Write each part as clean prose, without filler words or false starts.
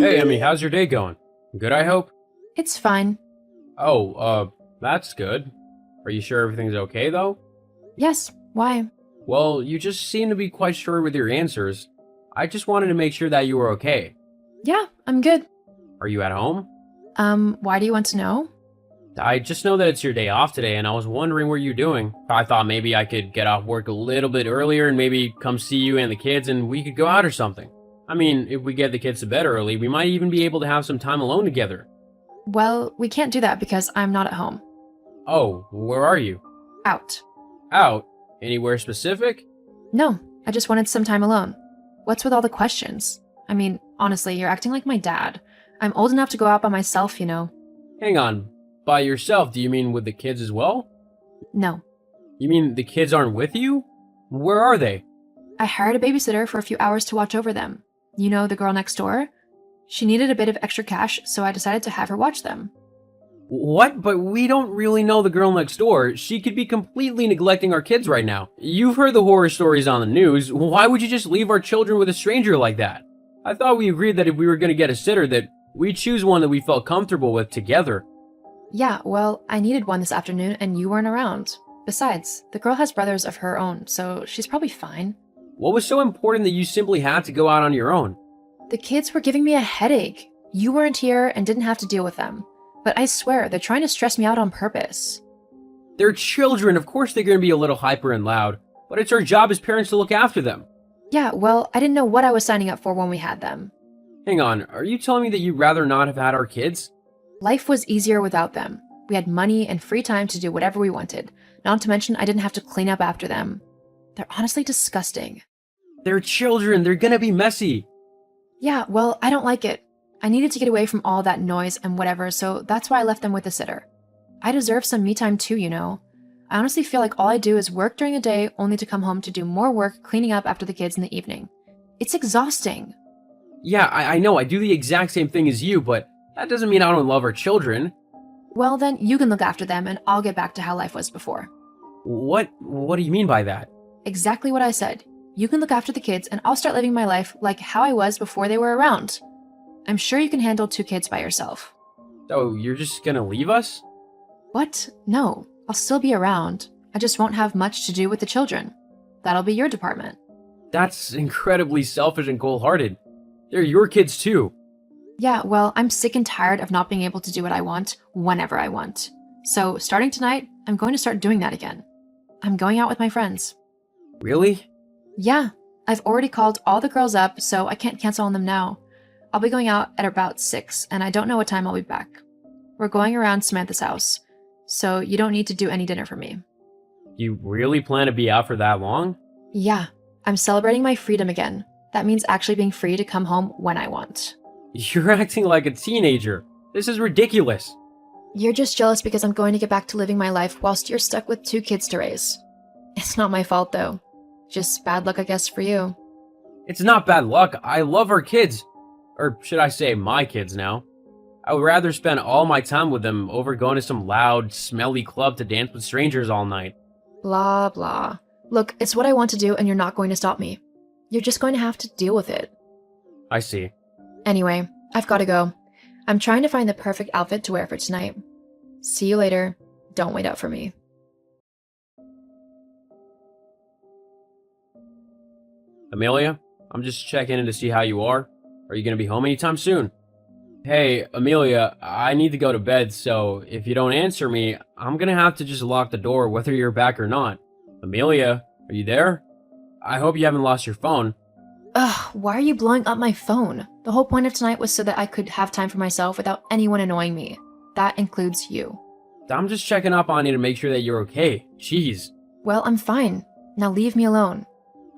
Hey, Emmy, how's your day going? Good, I hope? It's fine. That's good. Are you sure everything's okay, though? Yes, why? Well, you just seem to be quite sure with your answers. I just wanted to make sure that you were okay. Yeah, I'm good. Are you at home? Why do you want to know? I just know that it's your day off today, and I was wondering what you're doing. I thought maybe I could get off work a little bit earlier and maybe come see you and the kids, and we could go out or something. I mean, if we get the kids to bed early, we might even be able to have some time alone together. Well, we can't do that because I'm not at home. Oh, where are you? Out. Out? Anywhere specific? No, I just wanted some time alone. What's with all the questions? I mean, honestly, you're acting like my dad. I'm old enough to go out by myself, you know. Hang on. By yourself, do you mean with the kids as well? No. You mean the kids aren't with you? Where are they? I hired a babysitter for a few hours to watch over them. You know, the girl next door? She needed a bit of extra cash, so I decided to have her watch them. What? But we don't really know the girl next door. She could be completely neglecting our kids right now. You've heard the horror stories on the news. Why would you just leave our children with a stranger like that? I thought we agreed that if we were going to get a sitter, that we'd choose one that we felt comfortable with together. Yeah, well, I needed one this afternoon and you weren't around. Besides, the girl has brothers of her own, so she's probably fine. What was so important that you simply had to go out on your own? The kids were giving me a headache. You weren't here and didn't have to deal with them. But I swear, they're trying to stress me out on purpose. They're children, of course they're going to be a little hyper and loud, but it's our job as parents to look after them. Yeah, well, I didn't know what I was signing up for when we had them. Hang on, are you telling me that you'd rather not have had our kids? Life was easier without them. We had money and free time to do whatever we wanted. Not to mention, I didn't have to clean up after them. They're honestly disgusting. They're children, they're gonna be messy. Yeah, well, I don't like it. I needed to get away from all that noise and whatever, so that's why I left them with the sitter. I deserve some me time too, you know. I honestly feel like all I do is work during the day only to come home to do more work cleaning up after the kids in the evening. It's exhausting. Yeah, I know, I do the exact same thing as you, but that doesn't mean I don't love our children. Well, then you can look after them and I'll get back to how life was before. What do you mean by that? Exactly what I said. You can look after the kids and I'll start living my life like how I was before they were around. I'm sure you can handle 2 kids by yourself. Oh, you're just gonna leave us? What? No, I'll still be around. I just won't have much to do with the children. That'll be your department. That's incredibly selfish and cold-hearted. They're your kids too. Yeah, well, I'm sick and tired of not being able to do what I want whenever I want. So, starting tonight, I'm going to start doing that again. I'm going out with my friends. Really? Yeah, I've already called all the girls up, so I can't cancel on them now. I'll be going out at about 6, and I don't know what time I'll be back. We're going around Samantha's house, so you don't need to do any dinner for me. You really plan to be out for that long? Yeah, I'm celebrating my freedom again. That means actually being free to come home when I want. You're acting like a teenager. This is ridiculous. You're just jealous because I'm going to get back to living my life whilst you're stuck with 2 kids to raise. It's not my fault, though. Just bad luck, I guess, for you. It's not bad luck. I love our kids. Or should I say my kids now. I would rather spend all my time with them over going to some loud, smelly club to dance with strangers all night. Blah, blah. Look, it's what I want to do and you're not going to stop me. You're just going to have to deal with it. I see. Anyway, I've got to go. I'm trying to find the perfect outfit to wear for tonight. See you later. Don't wait up for me. Amelia, I'm just checking in to see how you are. Are you going to be home anytime soon? Hey, Amelia, I need to go to bed, so if you don't answer me, I'm going to have to just lock the door whether you're back or not. Amelia, are you there? I hope you haven't lost your phone. Ugh, why are you blowing up my phone? The whole point of tonight was so that I could have time for myself without anyone annoying me. That includes you. I'm just checking up on you to make sure that you're okay. Jeez. Well, I'm fine. Now leave me alone.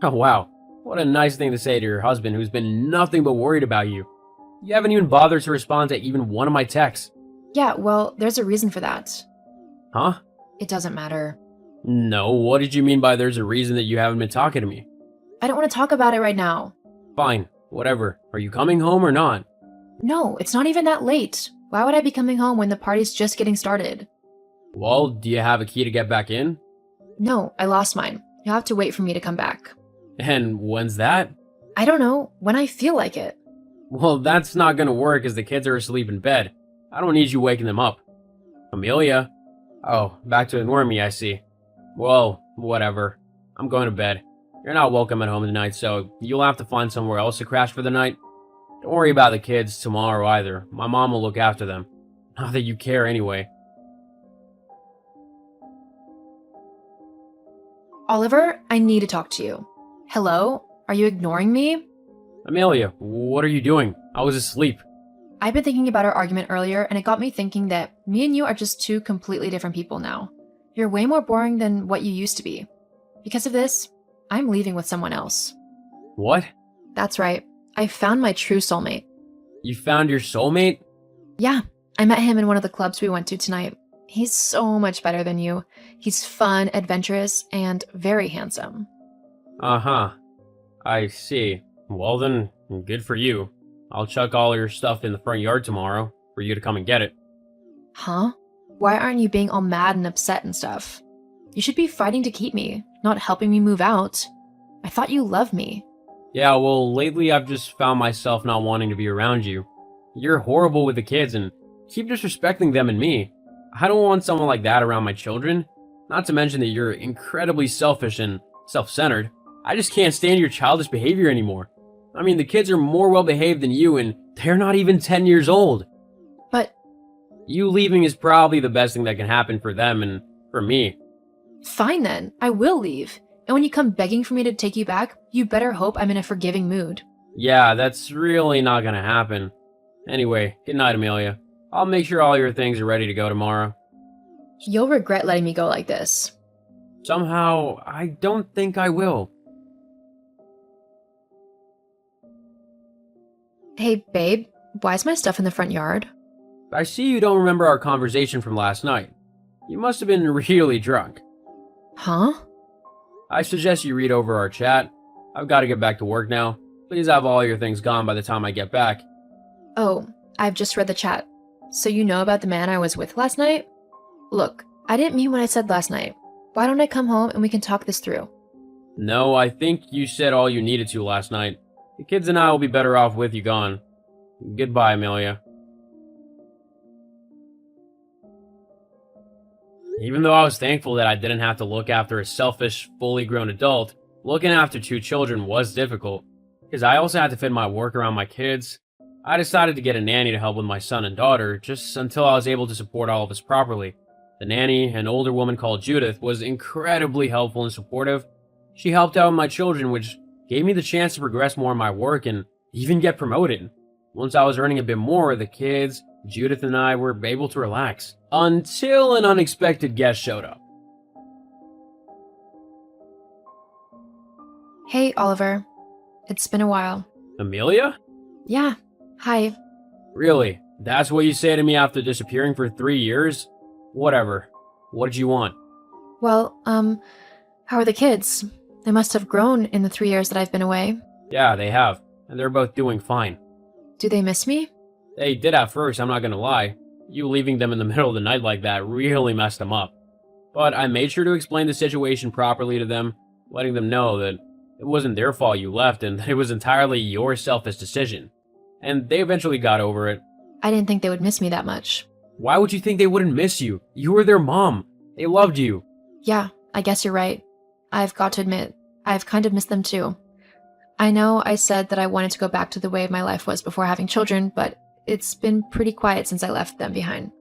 Oh, wow. What a nice thing to say to your husband who's been nothing but worried about you. You haven't even bothered to respond to even one of my texts. Yeah, well, there's a reason for that. Huh? It doesn't matter. No, what did you mean by there's a reason that you haven't been talking to me? I don't want to talk about it right now. Fine, whatever. Are you coming home or not? No, it's not even that late. Why would I be coming home when the party's just getting started? Well, do you have a key to get back in? No, I lost mine. You'll have to wait for me to come back. And when's that? I don't know, when I feel like it. Well, that's not gonna work as the kids are asleep in bed. I don't need you waking them up. Amelia? Oh, back to ignoring me, I see. Well, whatever. I'm going to bed. You're not welcome at home tonight, so you'll have to find somewhere else to crash for the night. Don't worry about the kids tomorrow either. My mom will look after them. Not that you care anyway. Oliver, I need to talk to you. Hello? Are you ignoring me? Amelia, what are you doing? I was asleep. I've been thinking about our argument earlier, and it got me thinking that me and you are just two completely different people now. You're way more boring than what you used to be. Because of this, I'm leaving with someone else. What? That's right. I found my true soulmate. You found your soulmate? Yeah, I met him in one of the clubs we went to tonight. He's so much better than you. He's fun, adventurous, and very handsome. Uh-huh. I see. Well then, good for you. I'll chuck all your stuff in the front yard tomorrow for you to come and get it. Huh? Why aren't you being all mad and upset and stuff? You should be fighting to keep me, not helping me move out. I thought you loved me. Yeah, well, lately I've just found myself not wanting to be around you. You're horrible with the kids and keep disrespecting them and me. I don't want someone like that around my children. Not to mention that you're incredibly selfish and self-centered. I just can't stand your childish behavior anymore. I mean, the kids are more well-behaved than you and they're not even 10 years old. But You leaving is probably the best thing that can happen for them and for me. fine then, I will leave. And when you come begging for me to take you back, you better hope I'm in a forgiving mood. Yeah, that's really not gonna happen. Anyway, good night, Amelia. I'll make sure all your things are ready to go tomorrow. You'll regret letting me go like this. Somehow, I don't think I will. Hey, babe, why is my stuff in the front yard? I see you don't remember our conversation from last night. You must have been really drunk. Huh? I suggest you read over our chat. I've got to get back to work now. Please have all your things gone by the time I get back. Oh, I've just read the chat. So you know about the man I was with last night? Look, I didn't mean what I said last night. Why don't I come home and we can talk this through? No, I think you said all you needed to last night. The kids and I will be better off with you gone. Goodbye, Amelia. Even though I was thankful that I didn't have to look after a selfish, fully grown adult, looking after two children was difficult, because I also had to fit my work around my kids. I decided to get a nanny to help with my son and daughter, just until I was able to support all of us properly. The nanny, an older woman called Judith, was incredibly helpful and supportive. She helped out with my children, which gave me the chance to progress more in my work and even get promoted. Once I was earning a bit more, the kids, Judith and I were able to relax, until an unexpected guest showed up. Hey, Oliver. It's been a while. Amelia? Yeah. Hi. Really? That's what you say to me after disappearing for 3 years? Whatever. What did you want? Well, how are the kids? They must have grown in the 3 years that I've been away. Yeah, they have, and they're both doing fine. Do they miss me? They did at first, I'm not gonna lie. You leaving them in the middle of the night like that really messed them up. But I made sure to explain the situation properly to them, letting them know that it wasn't their fault you left and that it was entirely your selfish decision. And they eventually got over it. I didn't think they would miss me that much. Why would you think they wouldn't miss you? You were their mom. They loved you. Yeah, I guess you're right. I've got to admit, I've kind of missed them too. I know I said that I wanted to go back to the way my life was before having children, but it's been pretty quiet since I left them behind.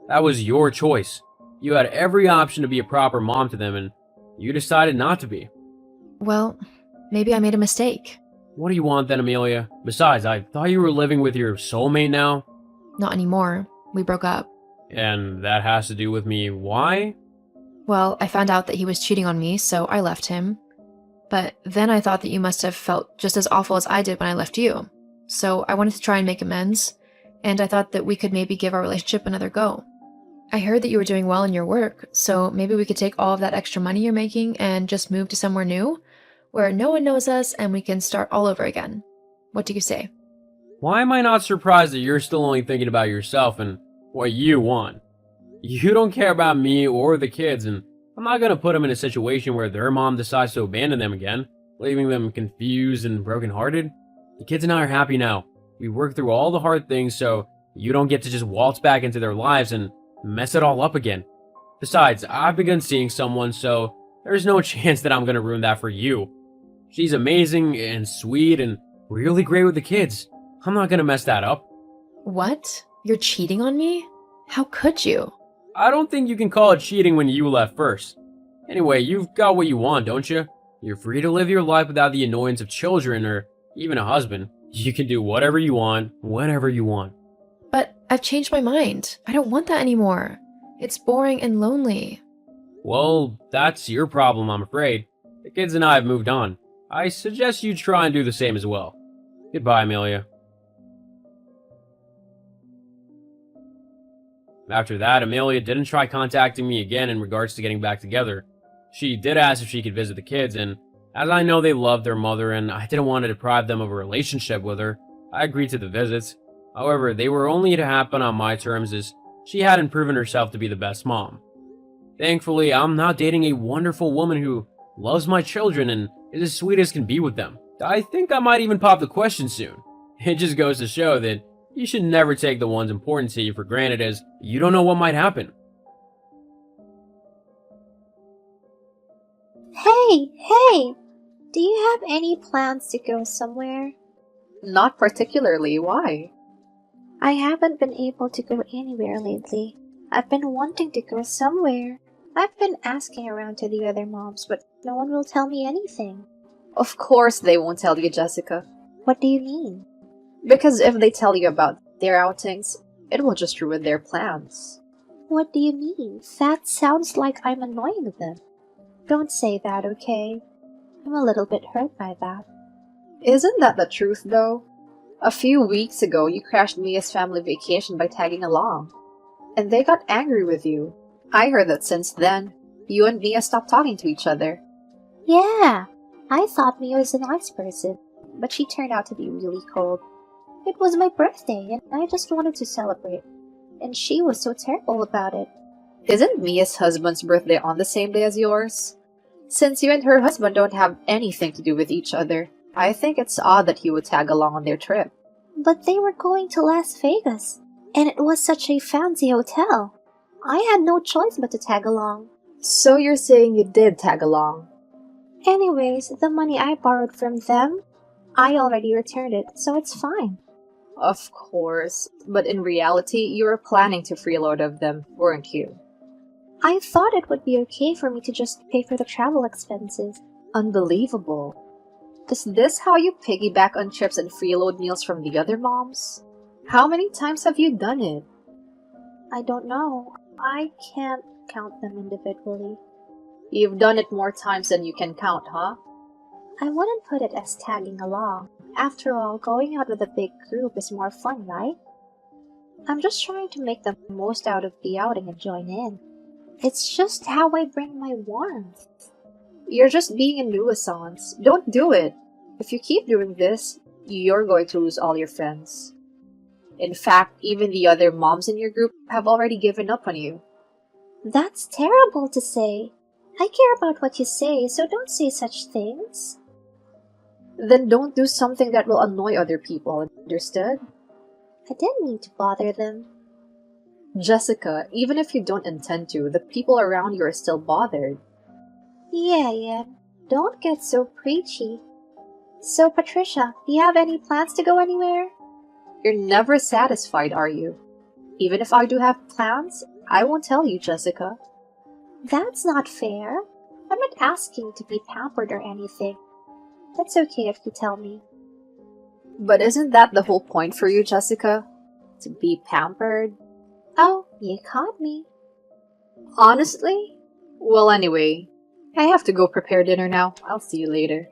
That was your choice. You had every option to be a proper mom to them, and you decided not to be. Well, maybe I made a mistake. What do you want then, Amelia? Besides, I thought you were living with your soulmate now. Not anymore. We broke up. And that has to do with me. Why? Well, I found out that he was cheating on me, so I left him. But then I thought that you must have felt just as awful as I did when I left you. So I wanted to try and make amends, and I thought that we could maybe give our relationship another go. I heard that you were doing well in your work, so maybe we could take all of that extra money you're making and just move to somewhere new, where no one knows us and we can start all over again. What do you say? Why am I not surprised that you're still only thinking about yourself and what you want? You don't care about me or the kids, and I'm not gonna put them in a situation where their mom decides to abandon them again, leaving them confused and brokenhearted. The kids and I are happy now. We work through all the hard things so you don't get to just waltz back into their lives and mess it all up again. Besides, I've begun seeing someone, so there's no chance that I'm gonna ruin that for you. She's amazing and sweet and really great with the kids. I'm not gonna mess that up. What? You're cheating on me? How could you? I don't think you can call it cheating when you left first. Anyway, you've got what you want, don't you? You're free to live your life without the annoyance of children or even a husband. You can do whatever you want, whenever you want. But I've changed my mind. I don't want that anymore. It's boring and lonely. Well, that's your problem, I'm afraid. The kids and I have moved on. I suggest you try and do the same as well. Goodbye, Amelia. After that, Amelia didn't try contacting me again in regards to getting back together. She did ask if she could visit the kids, and as I know they loved their mother and I didn't want to deprive them of a relationship with her, I agreed to the visits. However, they were only to happen on my terms as she hadn't proven herself to be the best mom. Thankfully, I'm now dating a wonderful woman who loves my children and is as sweet as can be with them. I think I might even pop the question soon. It just goes to show that you should never take the ones important to you for granted, as you don't know what might happen. Hey! Do you have any plans to go somewhere? Not particularly. Why? I haven't been able to go anywhere lately. I've been wanting to go somewhere. I've been asking around to the other moms, but no one will tell me anything. Of course they won't tell you, Jessica. What do you mean? Because if they tell you about their outings, it will just ruin their plans. What do you mean? That sounds like I'm annoying them. Don't say that, okay? I'm a little bit hurt by that. Isn't that the truth, though? A few weeks ago, you crashed Mia's family vacation by tagging along. And they got angry with you. I heard that since then, you and Mia stopped talking to each other. Yeah, I thought Mia was a nice person, but she turned out to be really cold. It was my birthday, and I just wanted to celebrate. And she was so terrible about it. Isn't Mia's husband's birthday on the same day as yours? Since you and her husband don't have anything to do with each other, I think it's odd that he would tag along on their trip. But they were going to Las Vegas, and it was such a fancy hotel. I had no choice but to tag along. So you're saying you did tag along? Anyways, the money I borrowed from them, I already returned it, so it's fine. Of course, but in reality, you were planning to freeload of them, weren't you? I thought it would be okay for me to just pay for the travel expenses. Unbelievable. Is this how you piggyback on trips and freeload meals from the other moms? How many times have you done it? I don't know. I can't count them individually. You've done it more times than you can count, huh? I wouldn't put it as tagging along. After all, going out with a big group is more fun, right? I'm just trying to make the most out of the outing and join in. It's just how I bring my warmth. You're just being a nuisance. Don't do it. If you keep doing this, you're going to lose all your friends. In fact, even the other moms in your group have already given up on you. That's terrible to say. I care about what you say, so don't say such things. Then don't do something that will annoy other people, understood? I didn't mean to bother them. Jessica, even if you don't intend to, the people around you are still bothered. Yeah. Don't get so preachy. So, Patricia, do you have any plans to go anywhere? You're never satisfied, are you? Even if I do have plans, I won't tell you, Jessica. That's not fair. I'm not asking to be pampered or anything. That's okay if you tell me. But isn't that the whole point for you, Jessica? To be pampered? Oh, you caught me. Honestly? Well, anyway, I have to go prepare dinner now. I'll see you later.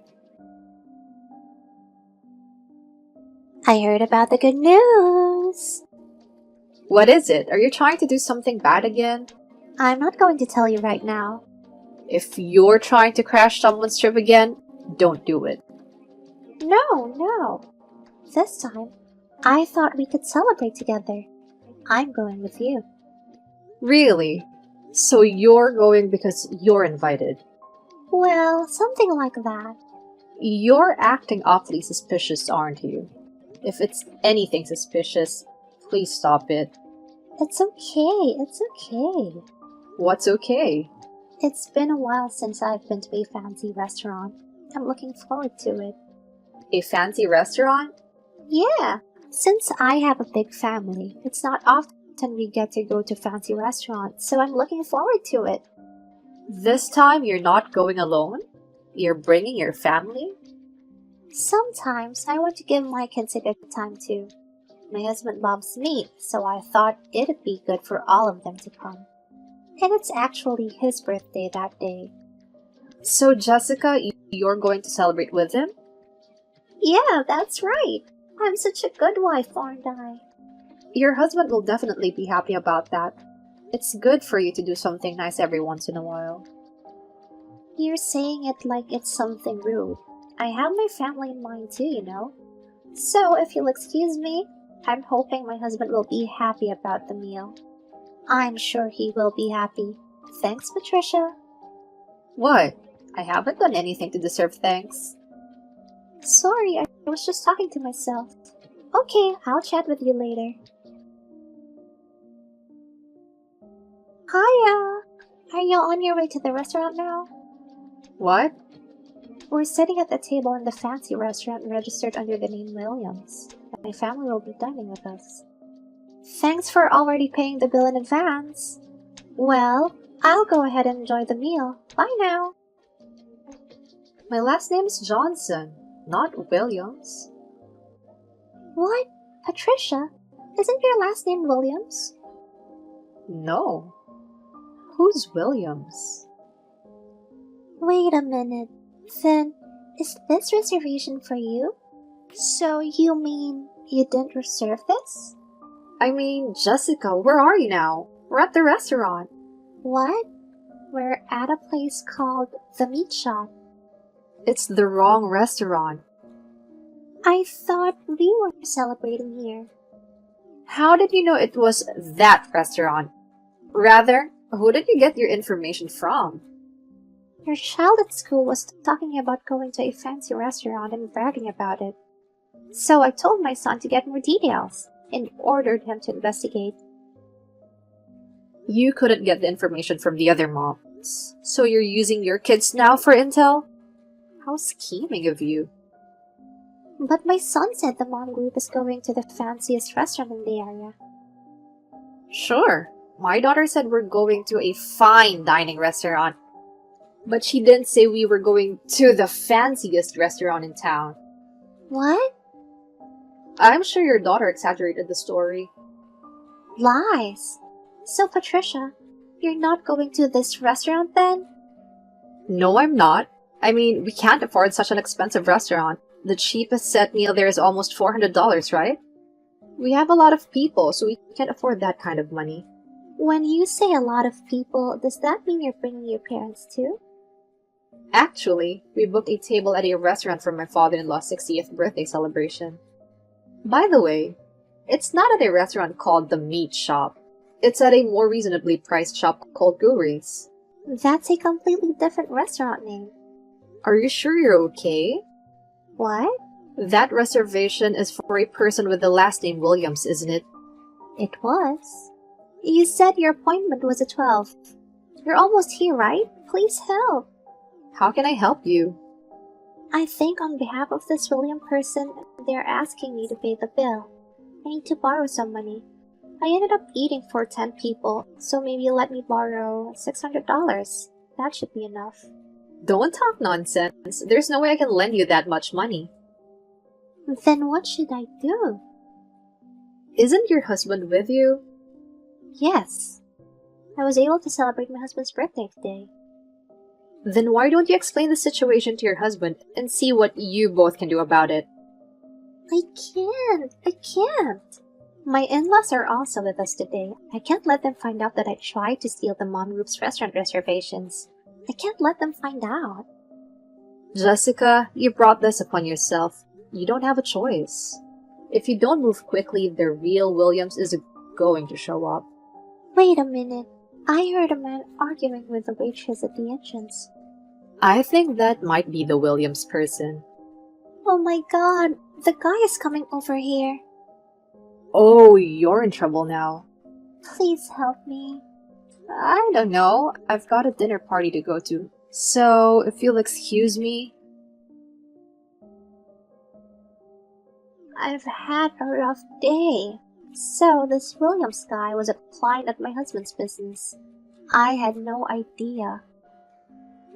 I heard about the good news. What is it? Are you trying to do something bad again? I'm not going to tell you right now. If you're trying to crash someone's trip again, don't do it. No. This time, I thought we could celebrate together. I'm going with you. Really? So you're going because you're invited? Well, something like that. You're acting awfully suspicious, aren't you? If it's anything suspicious, please stop it. It's okay, it's okay. What's okay? It's been a while since I've been to a fancy restaurant. I'm looking forward to it. A fancy restaurant? Yeah, since I have a big family, it's not often we get to go to fancy restaurants, so I'm looking forward to it. This time you're not going alone? You're bringing your family? Sometimes I want to give my kids a good time too. My husband loves meat, so I thought it'd be good for all of them to come. And it's actually his birthday that day. So Jessica, you're going to celebrate with him? Yeah, that's right. I'm such a good wife, aren't I? Your husband will definitely be happy about that. It's good for you to do something nice every once in a while. You're saying it like it's something rude. I have my family in mind too, you know. So if you'll excuse me, I'm hoping my husband will be happy about the meal. I'm sure he will be happy. Thanks, Patricia. What? I haven't done anything to deserve thanks. Sorry, I was just talking to myself. Okay, I'll chat with you later. Hiya! Are you on your way to the restaurant now? What? We're sitting at the table in the fancy restaurant registered under the name Williams. My family will be dining with us. Thanks for already paying the bill in advance. Well, I'll go ahead and enjoy the meal. Bye now. My last name is Johnson, not Williams. What? Patricia? Isn't your last name Williams? No. Who's Williams? Wait a minute. Then, is this reservation for you? So you mean you didn't reserve this? I mean, Jessica, where are you now? We're at the restaurant. What? We're at a place called The Meat Shop. It's the wrong restaurant. I thought we were celebrating here. How did you know it was that restaurant? Rather, who did you get your information from? Your child at school was talking about going to a fancy restaurant and bragging about it. So I told my son to get more details and ordered him to investigate. You couldn't get the information from the other moms, so you're using your kids now for intel? How scheming of you. But my son said the mom group is going to the fanciest restaurant in the area. Sure, my daughter said we're going to a fine dining restaurant. But she didn't say we were going to the fanciest restaurant in town. What? I'm sure your daughter exaggerated the story. Lies. So Patricia, you're not going to this restaurant then? No, I'm not. I mean, we can't afford such an expensive restaurant. The cheapest set meal there is almost $400, right? We have a lot of people, so we can't afford that kind of money. When you say a lot of people, does that mean you're bringing your parents too? Actually, we booked a table at a restaurant for my father-in-law's 60th birthday celebration. By the way, it's not at a restaurant called The Meat Shop. It's at a more reasonably priced shop called Youre's. That's a completely different restaurant name. Are you sure you're okay? What? That reservation is for a person with the last name Williams, isn't it? It was. You said your appointment was at 12. You're almost here, right? Please help. How can I help you? I think on behalf of this William person, they're asking me to pay the bill. I need to borrow some money. I ended up eating for 10 people, so maybe let me borrow $600. That should be enough. Don't talk nonsense. There's no way I can lend you that much money. Then what should I do? Isn't your husband with you? Yes. I was able to celebrate my husband's birthday today. Then why don't you explain the situation to your husband and see what you both can do about it? I can't. My in-laws are also with us today. I can't let them find out that I tried to steal the mom group's restaurant reservations. I can't let them find out. Jessica, you brought this upon yourself. You don't have a choice. If you don't move quickly, the real Williams is going to show up. Wait a minute. I heard a man arguing with the waitress at the entrance. I think that might be the Williams person. Oh my god, The guy is coming over here. Oh, you're in trouble now. Please help me. I don't know. I've got a dinner party to go to. So, if you'll excuse me. I've had a rough day. So, this Williams guy was a client at my husband's business. I had no idea.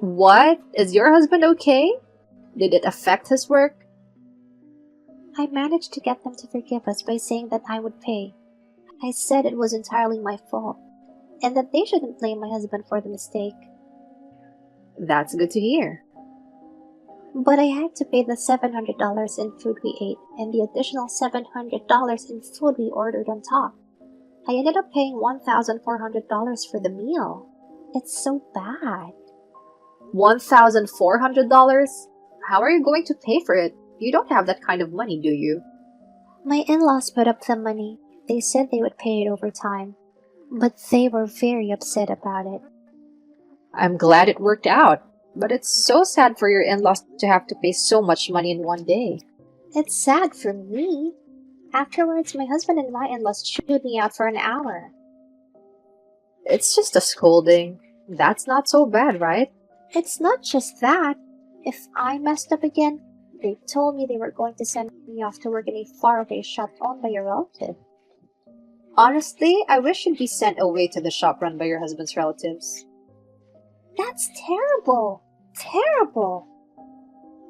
What? Is your husband okay? Did it affect his work? I managed to get them to forgive us by saying that I would pay. I said it was entirely my fault, and that they shouldn't blame my husband for the mistake. That's good to hear. But I had to pay the $700 in food we ate and the additional $700 in food we ordered on top. I ended up paying $1,400 for the meal. It's so bad. $1,400? How are you going to pay for it? You don't have that kind of money, do you? My in-laws put up the money. They said they would pay it over time, but they were very upset about it. I'm glad it worked out, but it's so sad for your in-laws to have to pay so much money in one day. It's sad for me. Afterwards, my husband and my in-laws chewed me out for an hour. It's just a scolding. That's not so bad, right? It's not just that. If I messed up again, they told me they were going to send me off to work in a faraway shop owned by a relative. Honestly, I wish you'd be sent away to the shop run by your husband's relatives. That's terrible! Terrible!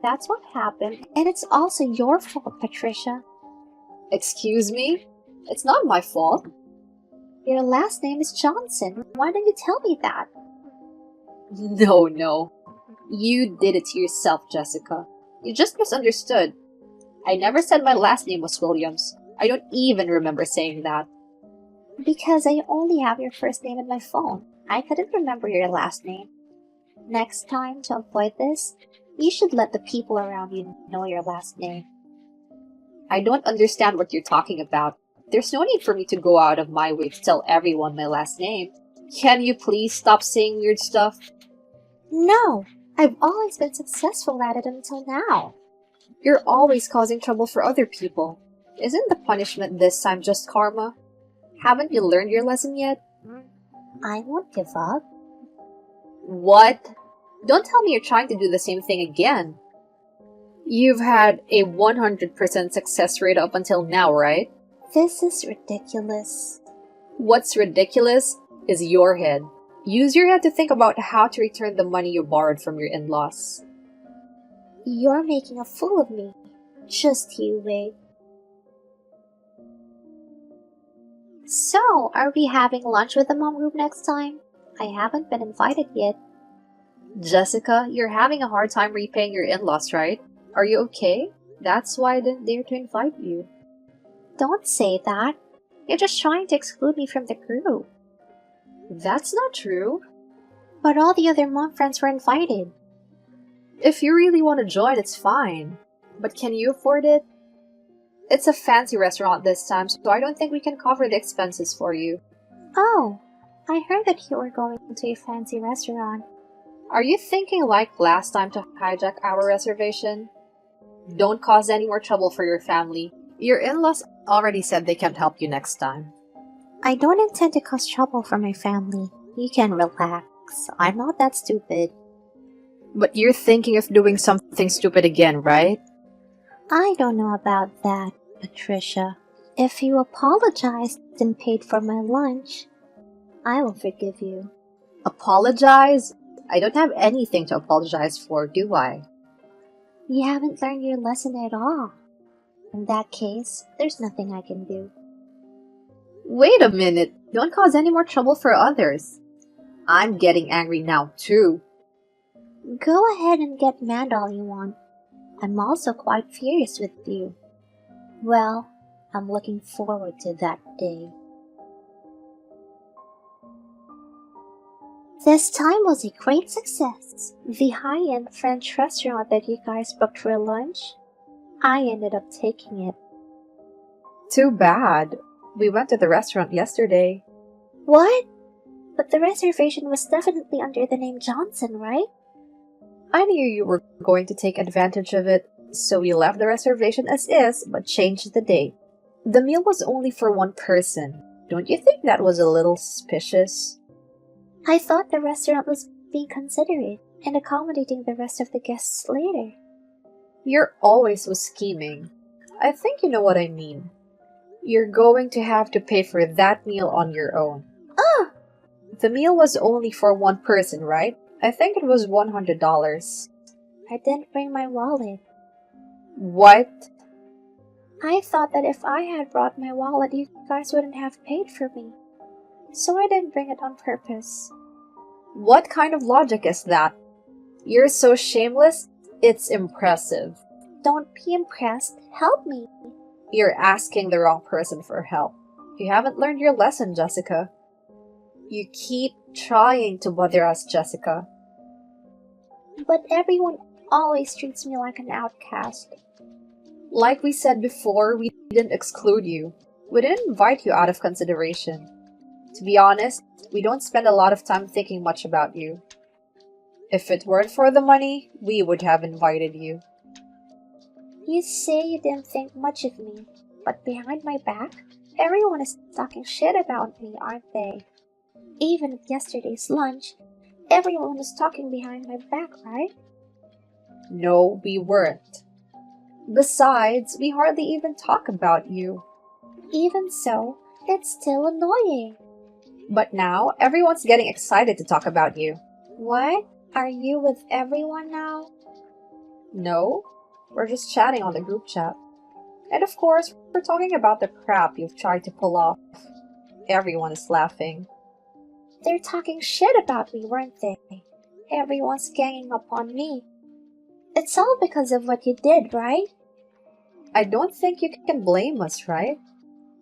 That's what happened, and it's also your fault, Patricia. Excuse me? It's not my fault. Your last name is Johnson. Why didn't you tell me that? No. You did it to yourself, Jessica. You just misunderstood. I never said my last name was Williams. I don't even remember saying that. Because I only have your first name in my phone. I couldn't remember your last name. Next time, to avoid this, you should let the people around you know your last name. I don't understand what you're talking about. There's no need for me to go out of my way to tell everyone my last name. Can you please stop saying weird stuff? No! I've always been successful at it until now. You're always causing trouble for other people. Isn't the punishment this time just karma? Haven't you learned your lesson yet? I won't give up. What? Don't tell me you're trying to do the same thing again. You've had a 100% success rate up until now, right? This is ridiculous. What's ridiculous is your head. Use your head to think about how to return the money you borrowed from your in-laws. You're making a fool of me. Just you wait. So, are we having lunch with the mom group next time? I haven't been invited yet. Jessica, you're having a hard time repaying your in-laws, right? Are you okay? That's why I didn't dare to invite you. Don't say that. You're just trying to exclude me from the group. That's not true. But all the other mom friends were invited. If you really want to join, it's fine. But can you afford it? It's a fancy restaurant this time, so I don't think we can cover the expenses for you. Oh, I heard that you were going to a fancy restaurant. Are you thinking like last time to hijack our reservation? Don't cause any more trouble for your family. Your in-laws already said they can't help you next time. I don't intend to cause trouble for my family. You can relax. I'm not that stupid. But you're thinking of doing something stupid again, right? I don't know about that, Patricia. If you apologized and paid for my lunch, I will forgive you. Apologize? I don't have anything to apologize for, do I? You haven't learned your lesson at all. In that case, there's nothing I can do. Wait a minute. Don't cause any more trouble for others. I'm getting angry now, too. Go ahead and get mad all you want. I'm also quite furious with you. Well, I'm looking forward to that day. This time was a great success. The high-end French restaurant that you guys booked for lunch, I ended up taking it. Too bad. We went to the restaurant yesterday. What? But the reservation was definitely under the name Johnson, right? I knew you were going to take advantage of it, So we left the reservation as is, but changed the date. The meal was only for one person. Don't you think that was a little suspicious? I thought the restaurant was being considerate and accommodating the rest of the guests later. You're always so scheming. I think you know what I mean. You're going to have to pay for that meal on your own. Ah! The meal was only for one person, right? I think it was $100. I didn't bring my wallet. What? I thought that if I had brought my wallet, you guys wouldn't have paid for me. So I didn't bring it on purpose. What kind of logic is that? You're so shameless, it's impressive. Don't be impressed. Help me. You're asking the wrong person for help. You haven't learned your lesson, Jessica. You keep trying to bother us, Jessica. But everyone always treats me like an outcast. Like we said before, we didn't exclude you. We didn't invite you out of consideration. To be honest, we don't spend a lot of time thinking much about you. If it weren't for the money, we would have invited you. You say you didn't think much of me, but behind my back, everyone is talking shit about me, aren't they? Even at yesterday's lunch, everyone was talking behind my back, right? No, we weren't. Besides, we hardly even talk about you. Even so, it's still annoying. But now, everyone's getting excited to talk about you. What? Are you with everyone now? No, we're just chatting on the group chat. And of course, we're talking about the crap you've tried to pull off. Everyone is laughing. They're talking shit about me, weren't they? Everyone's ganging up on me. It's all because of what you did, right? I don't think you can blame us, right?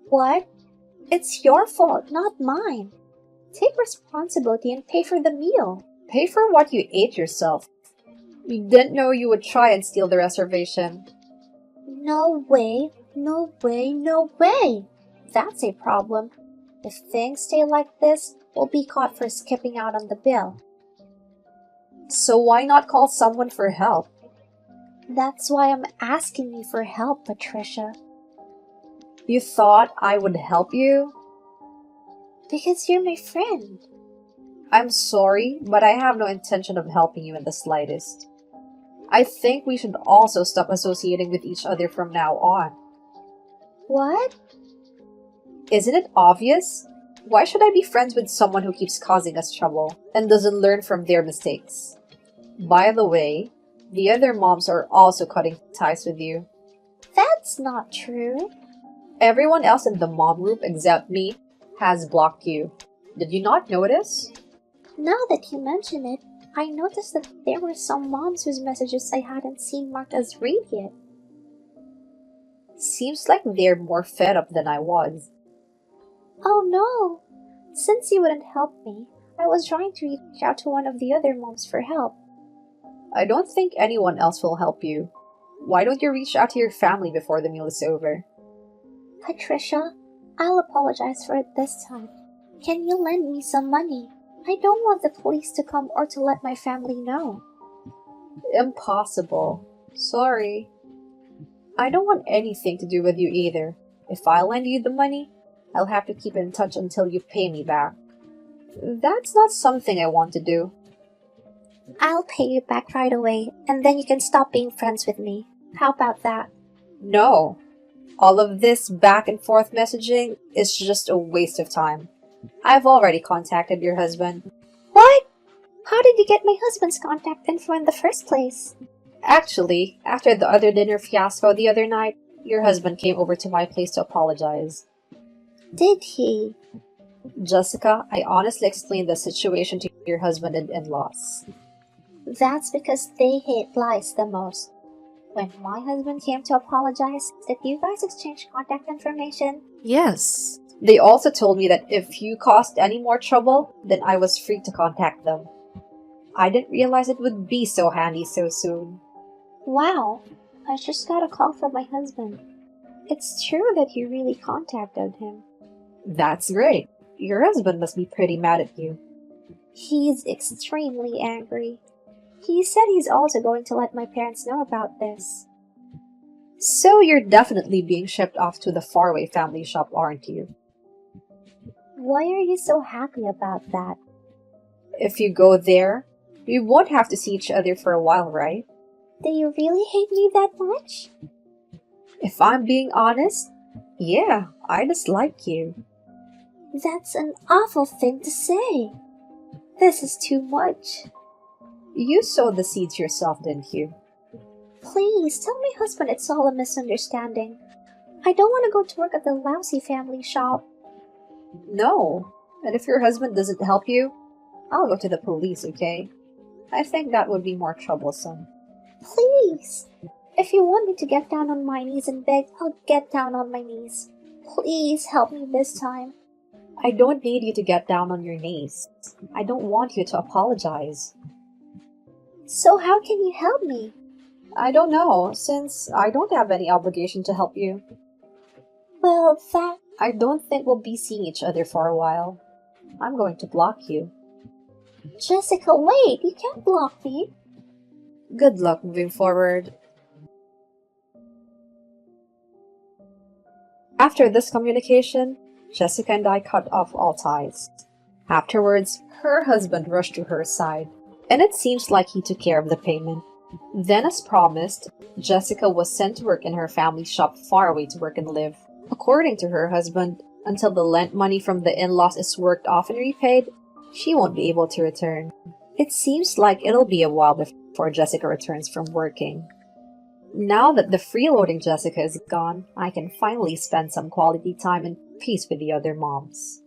What? It's your fault, not mine. Take responsibility and pay for the meal. Pay for what you ate yourself. We didn't know you would try and steal the reservation. No way, no way, no way. That's a problem. If things stay like this, we'll be caught for skipping out on the bill. So why not call someone for help? That's why I'm asking you for help, Patricia. You thought I would help you? Because you're my friend. I'm sorry, but I have no intention of helping you in the slightest. I think we should also stop associating with each other from now on. What? Isn't it obvious? Why should I be friends with someone who keeps causing us trouble and doesn't learn from their mistakes? By the way, the other moms are also cutting ties with you. That's not true. Everyone else in the mom group except me has blocked you. Did you not notice? Now that you mention it, I noticed that there were some moms whose messages I hadn't seen marked as read yet. Seems like they're more fed up than I was. Oh no! Since you wouldn't help me, I was trying to reach out to one of the other moms for help. I don't think anyone else will help you. Why don't you reach out to your family before the meal is over? Patricia, I'll apologize for it this time. Can you lend me some money? I don't want the police to come or to let my family know. Impossible. Sorry. I don't want anything to do with you either. If I lend you the money, I'll have to keep in touch until you pay me back. That's not something I want to do. I'll pay you back right away, and then you can stop being friends with me. How about that? No. All of this back and forth messaging is just a waste of time. I've already contacted your husband. What? How did you get my husband's contact info in the first place? Actually, after the other dinner fiasco the other night, your husband came over to my place to apologize. Did he? Jessica, I honestly explained the situation to your husband and in-laws. That's because they hate lies the most. When my husband came to apologize, did you guys exchange contact information? Yes. They also told me that if you caused any more trouble, then I was free to contact them. I didn't realize it would be so handy so soon. Wow, I just got a call from my husband. It's true that you really contacted him. That's great. Your husband must be pretty mad at you. He's extremely angry. He said he's also going to let my parents know about this. So you're definitely being shipped off to the faraway family shop, aren't you? Why are you so happy about that? If you go there, we won't have to see each other for a while, right? Do you really hate me that much? If I'm being honest, yeah, I dislike you. That's an awful thing to say. This is too much. You sowed the seeds yourself, didn't you? Please, tell my husband it's all a misunderstanding. I don't want to go to work at the lousy family shop. No. And if your husband doesn't help you, I'll go to the police, okay? I think that would be more troublesome. Please! If you want me to get down on my knees and beg, I'll get down on my knees. Please help me this time. I don't need you to get down on your knees. I don't want you to apologize. So how can you help me? I don't know, since I don't have any obligation to help you. Well, I don't think we'll be seeing each other for a while. I'm going to block you. Jessica, wait! You can't block me. Good luck moving forward. After this communication, Jessica and I cut off all ties. Afterwards, her husband rushed to her side, and it seems like he took care of the payment. Then, as promised, Jessica was sent to work in her family shop far away to work and live. According to her husband, until the lent money from the in-laws is worked off and repaid, she won't be able to return. It seems like it'll be a while before Jessica returns from working. Now that the freeloading Jessica is gone, I can finally spend some quality time in peace with the other moms.